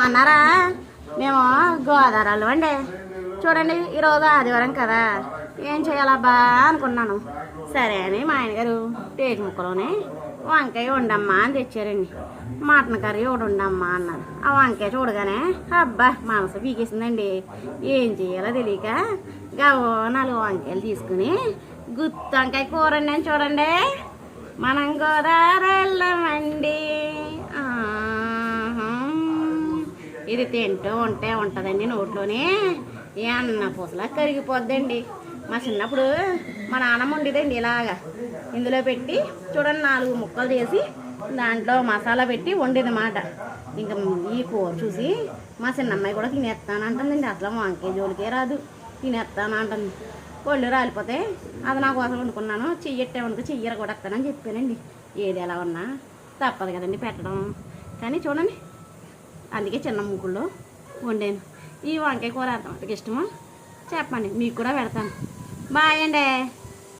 అన్నారా? మేము గోదావరాలు అండి. చూడండి, ఈరోజు ఆదివారం కదా, ఏం చేయాలబ్బా అనుకున్నాను. సరే అని మా ఆయనగారు టేకు ముక్కలోనే వంకాయ వండమ్మా అని తెచ్చారండి. మటన్ కర్రీ ఒకటి వండమ్మా అన్నారు. ఆ వంకాయ చూడగానే అబ్బా మనసు పీకేసిందండి. ఏం చేయాలో తెలియక గవో 4 వంకాయలు తీసుకుని గుత్తి వంకాయ కూర వండాను. చూడండి, మనం గోదావరి వెళ్ళమండి. ఇది తింటూ ఉంటే ఉంటుందండి నోట్లోనే అన్న పూసలా కరిగిపోద్దండి. మా చిన్నప్పుడు మా నాన్నమ్మ ఉండేదండి ఇలాగా. ఇందులో పెట్టి చూడండి 4 ముక్కలు చేసి దాంట్లో మసాలా పెట్టి వండేదన్నమాట. ఇంకా ఈ కూర చూసి మా చిన్నమ్మాయి కూడా తినేస్తానంటుందండి. అసలు వంకాయ జోలికే రాదు, తినేస్తానంటుంది. ఒళ్ళు రాలిపోతే అది నా కోసం వండుకున్నాను. చెయ్యట్టే వండుకు చెయ్యర కూడా వస్తానని చెప్పానండి. ఏది ఎలా ఉన్నా తప్పదు కదండి పెట్టడం. కానీ చూడండి, అందుకే చిన్న ముగ్గుల్లో వండాను. ఈ వంకాయ కూర ఎంతమందికి ఇష్టమో చెప్పండి, మీకు కూడా పెడతాను. బాయ్ అండి.